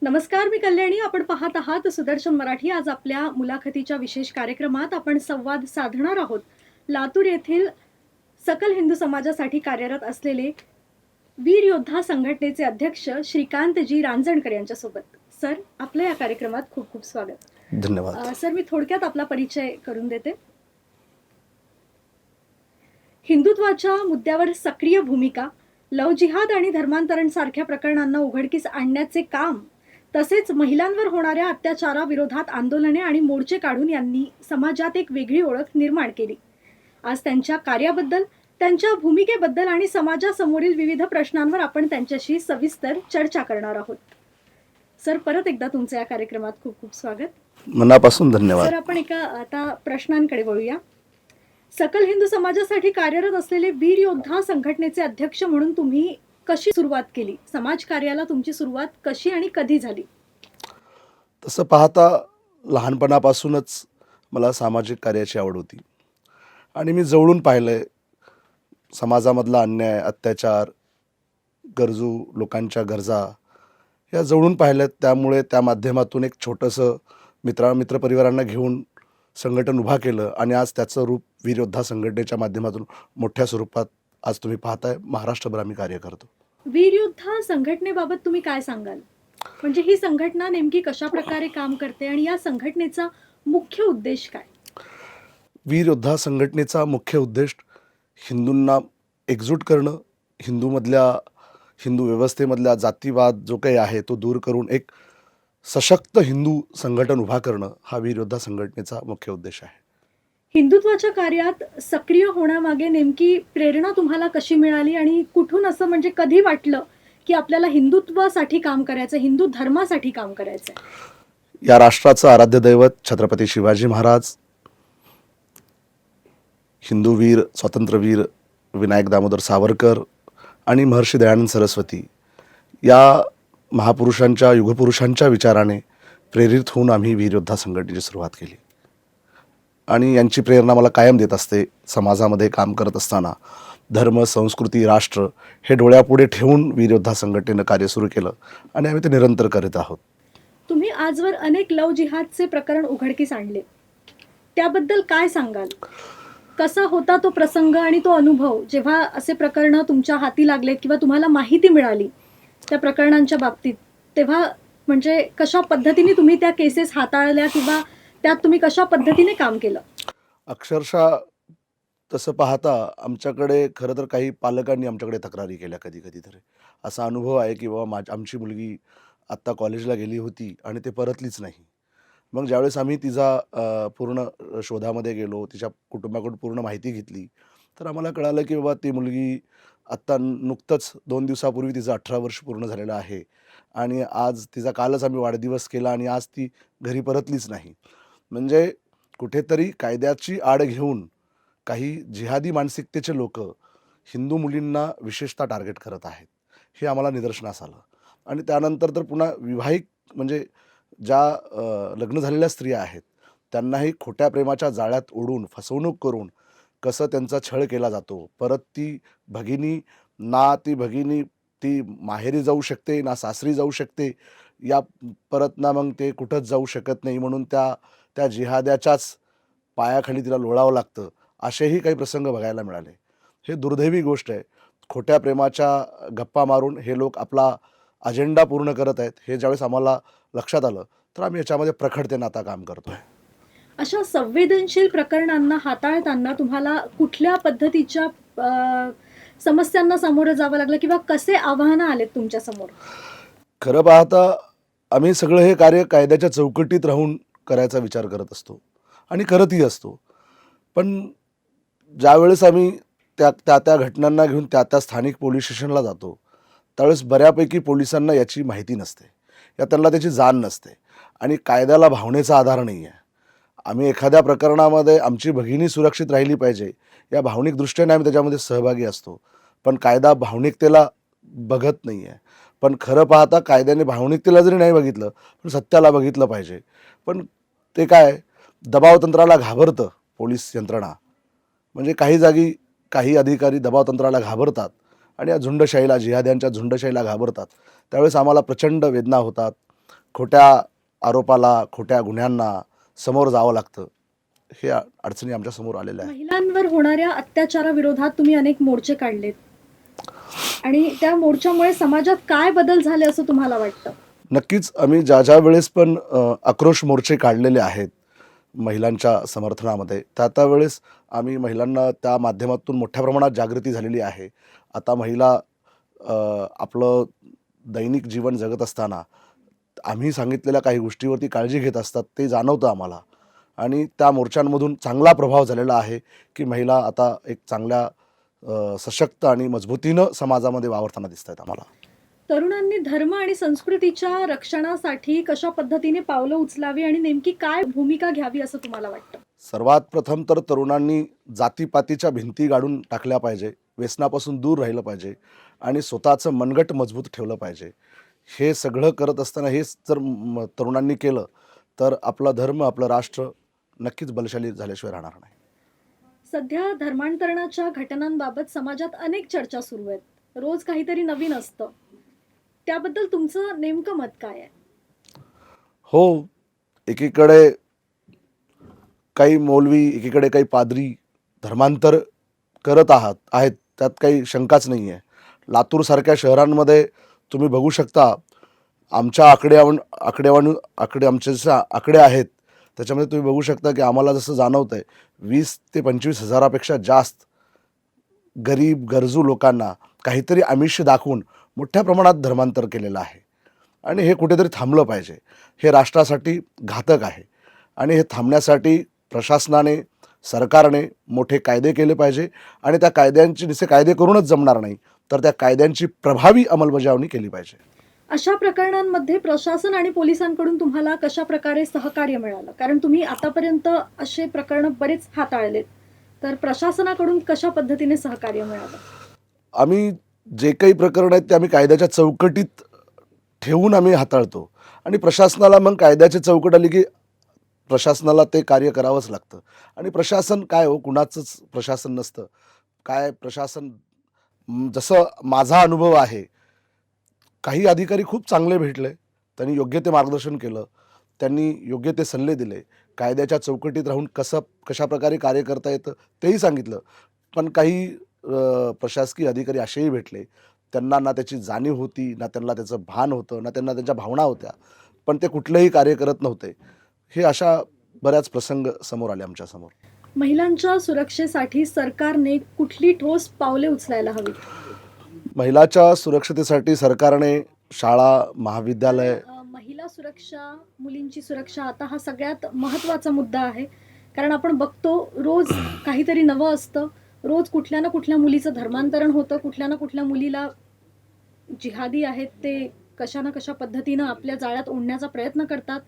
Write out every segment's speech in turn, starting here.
नमस्कार, मी कल्याणी. आपण पाहत आहात सुदर्शन मराठी. आज आपल्या मुलाखतीच्या विशेष कार्यक्रमात आपण संवाद साधणार आहोत लातूर येथील सकल हिंदू समाजासाठी कार्यरत असलेले वीर योद्धा संघटनेचे अध्यक्ष श्रीकांतजी रांजणकर यांच्यासोबत. सर, आपलं या कार्यक्रमात खूप खूप स्वागत. धन्यवाद. सर, मी थोडक्यात आपला परिचय करून देते. हिंदुत्वाच्या मुद्द्यावर सक्रिय भूमिका, लव जिहाद आणि धर्मांतरण सारख्या प्रकरणांना उघडकीस आणण्याचे काम, तसेच महिलांवर होणाऱ्या अत्याचाराविरोधात आंदोलने आणि मोर्चे काढून यांनी समाजात एक वेगळी ओळख निर्माण केली. आज त्यांच्या कार्याबद्दल, त्यांच्या भूमिकेबद्दल आणि समाजासमोरील विविध प्रश्नांवर आपण त्यांच्याशी सविस्तर चर्चा करणार आहोत. सर, परत एकदा तुमचं या कार्यक्रमात खूप खूप स्वागत. मनापासून धन्यवाद. सर, आपण एका आता प्रश्नांकडे वळूया. सकल हिंदू समाजासाठी कार्यरत असलेले वीर योद्धा संघटनेचे अध्यक्ष म्हणून तुम्ही कशी सुरुवात केली? समाज कार्याला तुमची सुरुवात कशी आणि कधी झाली? तसं पाहता लहानपणापासूनच मला सामाजिक कार्याची आवड होती आणि मी जवळून पाहिलंय समाजामधला अन्याय, अत्याचार, गरजू लोकांच्या गरजा या जवळून पाहिल्यात. त्यामुळे त्या माध्यमातून एक छोटंसं मित्रपरिवारांना घेऊन संघटन उभा केलं आणि आज त्याचं रूप वीर योद्धा संघटनेच्या माध्यमातून मोठ्या स्वरूपात आज तुम्ही पाहताय महाराष्ट्रभर आम्ही कार्य करतो. वीर योद्धा संघटनेबाबत तुम्ही काय सांगाल? म्हणजे ही संघटना नेमकी कशा प्रकारे काम करते आणि या संघटनेचा मुख्य उद्देश काय? वीर योद्धा संघटनेचा मुख्य उद्देश हिंदूंना एकजूट करणं, हिंदू व्यवस्थेमधला जातीवाद जो काही आहे तो दूर करून एक सशक्त हिंदू संघटन उभा करणं हा वीर योद्धा संघटनेचा मुख्य उद्देश आहे. हिंदुत्वाच्या कार्यात सक्रिय होण्यामागे नेमकी प्रेरणा तुम्हाला कशी मिळाली आणि कुठून असं म्हणजे कधी वाटलं की आपल्याला हिंदुत्वासाठी काम करायचं, हिंदू धर्मासाठी काम करायचं? या राष्ट्राचं आराध्य दैवत छत्रपती शिवाजी महाराज, हिंदूवीर, स्वातंत्र्यवीर विनायक दामोदर सावरकर आणि महर्षी दयानंद सरस्वती या महापुरुषांच्या, युगपुरुषांच्या विचाराने प्रेरित होऊन आम्ही वीर योद्धा संघटनेची सुरुवात केली आणि यांची प्रेरणा मला कायम देत असते. समाजामध्ये काम करत असताना धर्म, संस्कृती, राष्ट्र हे डोळ्यापुढे ठेवून वीर योद्धा संघटनेनं कार्य सुरू केलं आणि आम्ही ते निरंतर करीत आहोत. तुम्ही आजवर अनेक लव जिहादचे प्रकरण उघडकीस आणले, त्याबद्दल काय सांगाल? कसा होता तो प्रसंग आणि तो अनुभव जेव्हा असे प्रकरण तुमच्या हाती लागले किंवा तुम्हाला माहिती मिळाली त्या प्रकरणांच्या बाबतीत, तेव्हा म्हणजे कशा पद्धतीने तुम्ही त्या केसेस हाताळल्या किंवा त्यात तुम्ही कशा पद्धतीने काम केलं? अक्षरशः तसं पाहता आमच्याकडे खरं तर काही पालकांनी आमच्याकडे तक्रारी केल्या कधी तरी. असा अनुभव आहे की बाबा आमची मुलगी आत्ता कॉलेजला गेली होती आणि ते परतलीच नाही. मग ज्यावेळेस आम्ही तिचा पूर्ण शोधामध्ये गेलो, तिच्या कुटुंबाकडून पूर्ण माहिती घेतली, तर आम्हाला कळालं की बाबा ती मुलगी आत्ता नुकतंच 2 दिवसापूर्वी तिचं 18 वर्ष पूर्ण झालेलं आहे आणि आज तिचा कालच आम्ही वाढदिवस केला आणि आज ती घरी परतलीच नाही. म्हणजे कुठेतरी कायद्याची आड घेऊन काही जिहादी मानसिकतेचे लोक हिंदू मुलींना विशेषतः टार्गेट करत आहेत, हे आम्हाला निदर्शनास आलं. आणि त्यानंतर तर पुन्हा विवाहिक म्हणजे ज्या लग्न झालेल्या स्त्रिया आहेत त्यांनाही खोट्या प्रेमाच्या जाळ्यात ओढून फसवणूक करून कसं त्यांचा छळ केला जातो. परत ती भगिनी ती माहेरी जाऊ शकते ना सासरी जाऊ शकते, या परत ना मग ते कुठंच जाऊ शकत नाही, म्हणून त्या जिहाद्याच्याच पायाखाली तिला लोळावं लागतं. असेही काही प्रसंग बघायला मिळाले. हे दुर्दैवी गोष्ट आहे. खोट्या प्रेमाच्या गप्पा मारून हे लोक आपला अजेंडा पूर्ण करत आहेत. हे ज्यावेळेस आम्हाला लक्षात आलं तर आम्ही याच्यामध्ये प्रखरतेनं आता काम करतोय. अशा संवेदनशील प्रकरणांना हाताळताना तुम्हाला कुठल्या पद्धतीच्या समस्यांना सामोरं जावं लागलं किंवा कसे आव्हानं आलेत तुमच्या समोर? खरं पाहता आम्ही सगळं हे कार्य कायद्याच्या चौकटीत राहून करायचा विचार करत असतो आणि करतही असतो. पण ज्यावेळेस आम्ही त्या घटनांना घेऊन त्या स्थानिक पोलीस स्टेशनला जातो त्यावेळेस बऱ्यापैकी पोलिसांना याची माहिती नसते, या त्यांना त्याची जाण नसते आणि कायद्याला भावनेचा आधार नाही आहे. आम्ही एखाद्या प्रकरणामध्ये आमची भगिनी सुरक्षित राहिली पाहिजे या भावनिक दृष्टीने आम्ही त्याच्यामध्ये सहभागी असतो, पण कायदा भावनिकतेला बघत नाही आहे. पण खरं पाहता कायद्याने भावनिकतेला जरी नाही बघितलं पण सत्याला बघितलं पाहिजे. पण ते काय दबावतंत्राला घाबरतं पोलीस यंत्रणा. म्हणजे काही जागी काही अधिकारी दबावतंत्राला घाबरतात आणि या झुंडशाहीला, जिहाद्यांच्या झुंडशाहीला घाबरतात. त्यावेळेस आम्हाला प्रचंड वेदना होतात. खोट्या आरोपाला, खोट्या गुन्ह्यांना समोर जावं लागतं. हे अडचणी आमच्या समोर आलेल्या आहेत. महिलांवर होणाऱ्या अत्याचाराविरोधात तुम्ही अनेक मोर्चे काढलेत आणि त्या मोर्चामुळे समाजात काय बदल झाले असं तुम्हाला वाटतं? नक्कीच आम्ही ज्या वेळेस पण आक्रोश मोर्चे काढलेले आहेत महिलांच्या समर्थनामध्ये, त्या वेळेस आम्ही महिलांना त्या माध्यमातून मोठ्या प्रमाणात जागृती झालेली आहे. आता महिला आपलं दैनिक जीवन जगत असताना आम्ही सांगितलेल्या काही गोष्टीवरती काळजी घेत असतात, ते जाणवतं आम्हाला. आणि त्या मोर्चांमधून चांगला प्रभाव झालेला आहे की महिला आता एक चांगल्या सशक्त आणि मजबूतीनं समाजामध्ये वावरताना दिसत आहेत आम्हाला. तरुणांनी धर्म आणि संस्कृतीच्या रक्षणासाठी कशा पद्धतीने पावलं उचलावी आणि नेमकी काय भूमिका घ्यावी असं तुम्हाला वाटतं? सर्वात प्रथम तर तरुणांनी जातीपातीच्या भिंती गाडून टाकल्या पाहिजे, व्यसनापासून दूर राहिलं पाहिजे आणि स्वतःचं मनगट मजबूत ठेवलं पाहिजे. हे सगळं करत असताना हेच जर तरुणांनी केलं तर आपला धर्म, आपलं राष्ट्र नक्कीच बलशाली झाल्याशिवाय राहणार नाही. सध्या धर्मांतरणाच्या घटनांबाबत समाजात अनेक चर्चा सुरू आहेत. रोज काहीतरी नवीन असतं. त्याबद्दल तुमचं नेमकं मत काय आहे? हो, एकीकडे काही मौलवी, एकीकडे काही पादरी धर्मांतर करत आहेत, त्यात काही शंकाच नाही आहे. लातूरसारख्या शहरांमध्ये तुम्ही बघू शकता, आमच्या आमचे जसे आकडे आहेत त्याच्यामध्ये तुम्ही बघू शकता की आम्हाला जसं जाणवतं आहे 20 ते 25 हजारापेक्षा जास्त गरीब गरजू लोकांना काहीतरी आमिष दाखवून मोठ्या प्रमाणात धर्मांतर केलेलं आहे. आणि हे कुठेतरी थांबलं पाहिजे. हे राष्ट्रासाठी घातक आहे आणि हे थांबण्यासाठी प्रशासनाने, सरकारने मोठे कायदे केले पाहिजे आणि त्या कायद्यांची नुसते कायदे करूनच जमणार नाही, तर त्या कायद्यांची प्रभावी अंमलबजावणी केली पाहिजे. अशा प्रकरणांमध्ये प्रशासन आणि पोलिसांकडून तुम्हाला कशा प्रकारे सहकार्य मिळालं? कारण तुम्ही आतापर्यंत असे प्रकरण बरेच हाताळलेत, तर प्रशासनाकडून कशा पद्धतीने सहकार्य मिळालं? आम्ही जे काही प्रकरण आहेत ते आम्ही कायद्याच्या चौकटीत ठेवून आम्ही हाताळतो आणि प्रशासनाला मग कायद्याची चौकट आली की प्रशासनाला ते कार्य करावंच लागतं. आणि प्रशासन काय हो, कुणाचंच प्रशासन नसतं. काय प्रशासन, जसं माझा अनुभव आहे, काही अधिकारी खूप चांगले भेटले, त्यांनी योग्य ते मार्गदर्शन केलं, त्यांनी योग्य ते सल्ले दिले, कायद्याच्या चौकटीत राहून कशाप्रकारे कार्य करता येतं तेही सांगितलं. पण काही प्रशासकीय अधिकारी असेही भेटले, त्यांना ना त्याची जाणीव होती, ना त्यांना त्याचं भान होतं, ना त्यांना त्यांच्या भावना होत्या, पण ते कुठलंही कार्य करत नव्हते. हे अशा बऱ्याच प्रसंग समोर आले आमच्यासमोर. महिलांच्या सुरक्षेसाठी सरकारने कुठली ठोस पावले उचलायला हवी? महिलाच्या सुरक्षतेसाठी सरकारने शाळा, महाविद्यालय, महिला सुरक्षा, मुलींची सुरक्षा आता हा सगळ्यात महत्त्वाचा मुद्दा आहे. कारण आपण बघतो रोज काहीतरी नवं असतं. रोज कुठल्या ना कुठल्या मुलीचं धर्मांतरण होतं, कुठल्या ना कुठल्या मुलीला जिहादी आहेत ते कशा ना कशा पद्धतीनं आपल्या जाळ्यात ओढण्याचा प्रयत्न करतात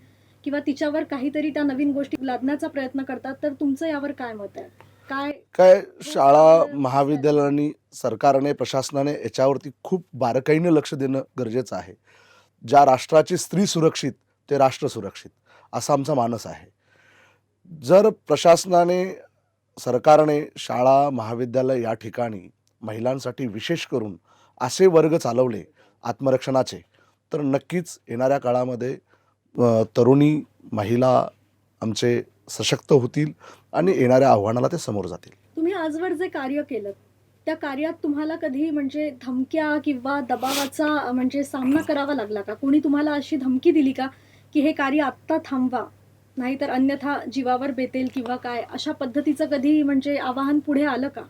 किंवा तिच्यावर काहीतरी त्या नवीन गोष्टी लादण्याचा प्रयत्न करतात. तर तुमचं यावर काय मत आहे? काय शाळा, महाविद्यालयांनी, सरकारने, प्रशासनाने याच्यावरती खूप बारकाईने लक्ष देणं गरजेचं आहे. ज्या राष्ट्राची स्त्री सुरक्षित ते राष्ट्र सुरक्षित, असा आमचा मानस आहे. जर प्रशासनाने, सरकारने शाळा, महाविद्यालय या ठिकाणी महिलांसाठी विशेष करून असे वर्ग चालवले आत्मरक्षणाचे, तर नक्कीच येणाऱ्या काळामध्ये तरुणी, महिला आमचे सशक्त होतील आणि येणाऱ्या आव्हानाला ते समोर जातील. तुम्ही आजवर जे कार्य केलं त्या कार्यात तुम्हाला कधी म्हणजे धमक्या किंवा दबावाचा म्हणजे सामना करावा लागला का? कोणी तुम्हाला अशी धमकी दिली का की हे कार्य आत्ता थांबवा, नाहीतर अन्यथा जीवावर बेतेल किंवा काय, अशा पद्धतीचं कधी म्हणजे आवाहन पुढे आलं का?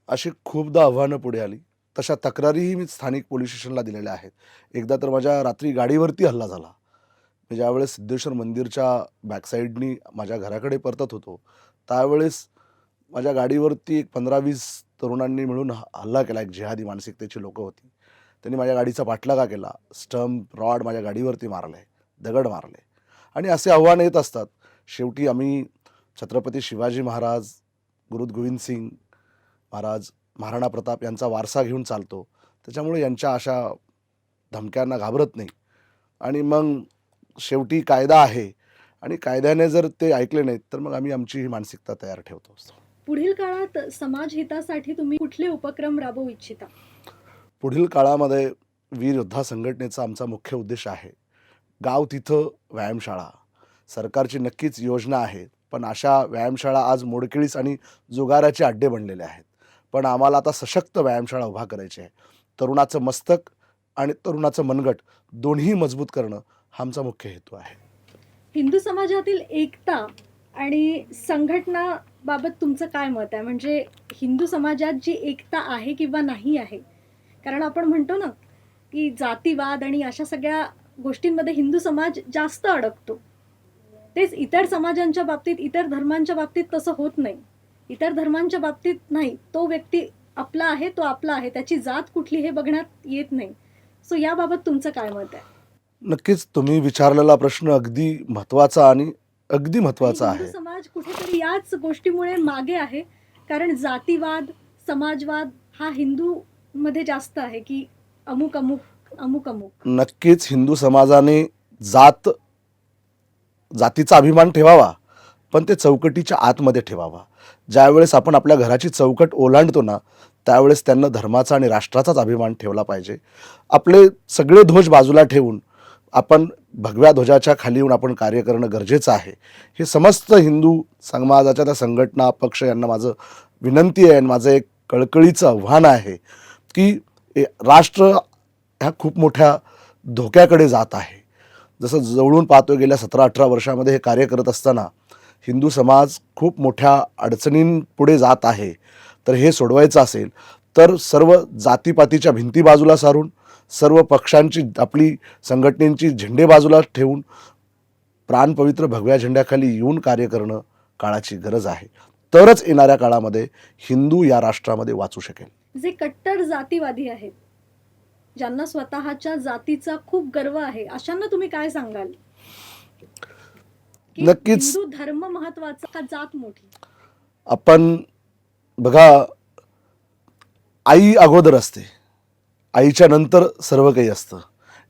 अशी खूपदा आव्हानं पुढे आली. तशा तक्रारीही मी स्थानिक पोलीस स्टेशनला दिलेल्या आहेत. एकदा तर माझ्या रात्री गाडीवरती हल्ला झाला. मी ज्यावेळेस सिद्धेश्वर मंदिरच्या बॅकसाईडनी माझ्या घराकडे परतत होतो, त्यावेळेस माझ्या गाडीवरती एक 15-20 तरुणांनी मिळून हल्ला केला. एक जिहादी मानसिकतेची लोकं होती. त्यांनी माझ्या गाडीचा पाठलागा केला. स्टंप, रॉड माझ्या गाडीवरती मारले, दगड मारले आणि असे आव्हान येत असतात. शेवटी आम्ही छत्रपती शिवाजी महाराज, गुरु गोविंद सिंग महाराज, महाराणा प्रताप यांचा वारसा घेऊन चालतो. त्याच्यामुळे यांच्या अशा धमक्यांना घाबरत नाही. आणि मग शेवटी कायदा आहे आणि कायद्याने जर ते ऐकले नाहीत तर मग आम्ही आमची ही मानसिकता तयार ठेवतो. पुढील काळात समाज हितासाठी तुम्ही कुठले उपक्रम राबवू इच्छिता? पुढील काळामध्ये वीर योद्धा संघटनेचा आमचा मुख्य उद्देश आहे गाव तिथं व्यायामशाळा. सरकारची नक्कीच योजना आहे, पण अशा व्यायामशाळा आज मोडकेळीस आणि जुगाराचे अड्डे बनलेले आहेत. पण आम्हाला आता सशक्त व्यायामशाळा उभा करायची आहे. तरुणाचं मस्तक आणि तरुणाचं मनगट दोन्ही मजबूत करणं हा आमचा मुख्य हेतू आहे. हिंदू समाजातील एकता आणि संघटनाबाबत तुमचं काय मत आहे? म्हणजे हिंदू समाजात जी एकता आहे किंवा नाही आहे? कारण आपण म्हणतो ना की जातीवाद आणि अशा सगळ्या गोष्टींमध्ये हिंदू समाज जास्त अडकतो. तेच इतर समाजांच्या बाबतीत, इतर धर्मांच्या बाबतीत तसं होत नाही. इतर धर्मांच्या बाबतीत नाही, तो व्यक्ती आपला आहे, तो आपला आहे, त्याची जात कुठली हे बघण्यात येत नाही. सो याबाबत तुमचं काय मत आहे? नक्कीच तुम्ही विचारलेला प्रश्न अगदी महत्त्वाचा आणि अगदी महत्त्वाचा हिंदू आहे. समाज कुठेतरी याच गोष्टीमुळे मागे आहे. कारण जातीवाद, समाजवाद हा हिंदू मध्ये जास्त आहे की अमुक अमुक अमुक अमुक. नक्कीच हिंदू समाजाने जातीचा अभिमान ठेवावा, पण ते चौकटीच्या आतमध्ये ठेवावा. ज्यावेळेस आपण आपल्या घराची चौकट ओलांडतो ना, त्यावेळेस त्यांना धर्माचा आणि राष्ट्राचाच अभिमान ठेवला पाहिजे. आपले सगळे ध्वज बाजूला ठेवून आपण भगव्या ध्वजाच्या खाली येऊन आपण कार्य करणं गरजेचं आहे. हे समस्त हिंदू समाजाच्या त्या संघटना, पक्ष यांना माझं विनंती आहे आणि माझं एक कळकळीचं आव्हान आहे की राष्ट्र ह्या खूप मोठ्या धोक्याकडे जात आहे. जसं जवळून पाहतो गेल्या 17-18 वर्षामध्ये हे कार्य करत असताना हिंदू समाज खूप मोठ्या अडचणींपुढे जात आहे. तर हे सोडवायचं असेल तर सर्व जातीपातीच्या भिंती बाजूला सारून, सर्व पक्षांची, आपली संघटनेची झेंडे बाजूला ठेवून प्राणपवित्र भगव्या झेंड्याखाली येऊन कार्य करणं काळाची गरज आहे. तरच येणाऱ्या काळामध्ये हिंदू या राष्ट्रामध्ये वाचू शकेल. जे कट्टर जातीवादी आहेत, ज्यांना स्वतःच्या जातीचा खूप गर्व आहे, अशांना तुम्ही काय सांगाल? की नक्कीच. हिंदू धर्म महत्वाचा का जात मोठी? आपण बघा, आई अगोदर असते, आईच्या नंतर सर्व काही असतं.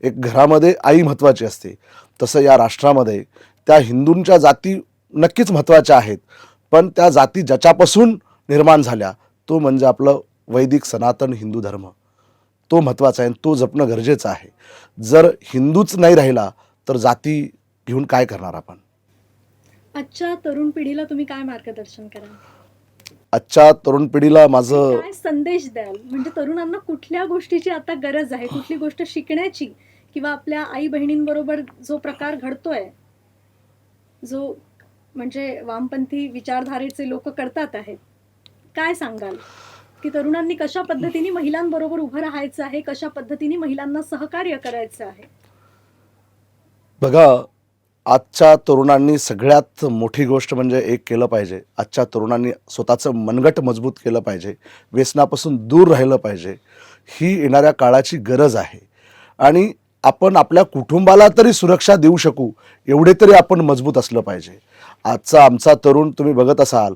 एक घरामध्ये आई महत्त्वाची असते. तसं या राष्ट्रामध्ये त्या हिंदूंच्या जाती नक्कीच महत्त्वाच्या आहेत, पण त्या जाती ज्याच्यापासून निर्माण झाल्या तो म्हणजे आपलं वैदिक सनातन हिंदू धर्म. तो महत्त्वाचा आहे, तो जपणं गरजेचं आहे. जर हिंदूच नाही राहिला तर जाती घेऊन काय करणार आपण? आजच्या तरुण पिढीला तुम्ही काय मार्गदर्शन कराल? आजच्या तरुण पिढीला माझं काय संदेश द्याल? म्हणजे तरुणांना कुठल्या गोष्टीची आता गरज आहे, कुठली गोष्ट शिकण्याची, किंवा आपल्या आई बहिणींबरोबर जो प्रकार घडतोय, जो म्हणजे वामपंथी विचारधारेचे लोक करतात आहेत, काय सांगाल की तरुणांनी कशा पद्धतीने महिलांबरोबर उभं राहायचं आहे, कशा पद्धतीने महिलांना सहकार्य करायचं आहे? बघा, आजच्या तरुणांनी सगळ्यात मोठी गोष्ट म्हणजे एक केलं पाहिजे. आजच्या तरुणांनी स्वतःचं मनगट मजबूत केलं पाहिजे, व्यसनापासून दूर राहिलं पाहिजे. ही येणाऱ्या काळाची गरज आहे. आणि आपण आपल्या कुटुंबाला तरी सुरक्षा देऊ शकू एवढे तरी आपण मजबूत असलं पाहिजे. आजचा आमचा तरुण तुम्ही बघत असाल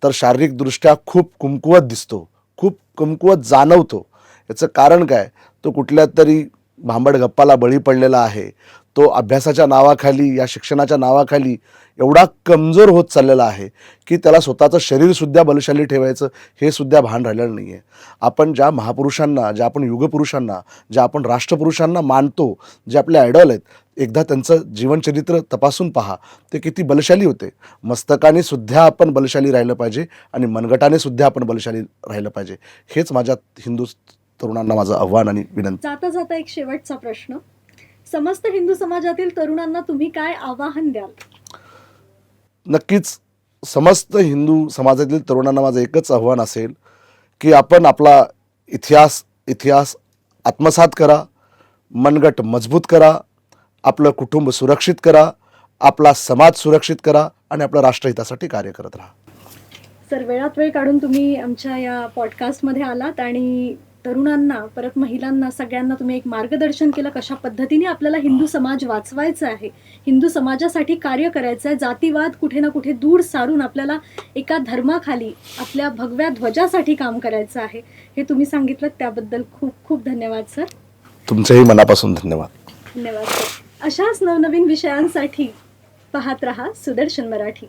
तर शारीरिकदृष्ट्या खूप कमकुवत दिसतो, खूप कमकुवत जाणवतो. याचं कारण काय? तो कुठल्या तरी भांबड गप्पाला बळी पडलेला आहे. तो अभ्यासाच्या नावाखाली, या शिक्षणाच्या नावाखाली एवढा कमजोर होत चाललेला आहे की त्याला स्वतःचं शरीरसुद्धा बलशाली ठेवायचं हे सुद्धा भान राहिलेलं नाही आहे. आपण ज्या महापुरुषांना, ज्या आपण युगपुरुषांना, ज्या आपण राष्ट्रपुरुषांना मानतो, जे आपले आयडॉल आहेत, एकदा त्यांचं जीवनचरित्र तपासून पहा, ते किती बलशाली होते. मस्तकाने सुद्धा आपण बलशाली राहिलं पाहिजे आणि मनगटाने सुद्धा आपण बलशाली राहिलं पाहिजे. हेच माझ्या हिंदू तरुणांना माझं आव्हान आणि विनंती. जाता जाता एक शेवटचा प्रश्न, समस्त हिंदू समाजातील तरुणांना तुम्ही काय आवाहन द्याल? नक्कीच समस्त हिंदू समाजातील तरुणांना माझं एकच आव्हान असेल की आपण आपला इतिहास आत्मसात करा, मनगट मजबूत करा, आपलं कुटुंब सुरक्षित करा, आपला समाज सुरक्षित करा आणि आपल्या राष्ट्रहितासाठी कार्य करत राहा. सर, वेळात वेळ काढून तुम्ही आमच्या या पॉडकास्टमध्ये आलात आणि तरुणांना, परत महिलांना, सगळ्यांना तुम्ही एक मार्गदर्शन केलं कशा पद्धतीने आपल्याला हिंदू समाज वाचवायचा आहे, हिंदू समाजासाठी कार्य करायचं आहे, जातीवाद कुठे ना कुठे दूर सारून आपल्याला एका धर्माखाली आपल्या भगव्या ध्वजासाठी काम करायचं आहे, हे तुम्ही सांगितलं. त्याबद्दल खूप खूप धन्यवाद सर. तुमचेही मनापासून धन्यवाद. धन्यवाद सर. अशाच नवनवीन विषयांसाठी पाहत रहा सुदर्शन मराठी.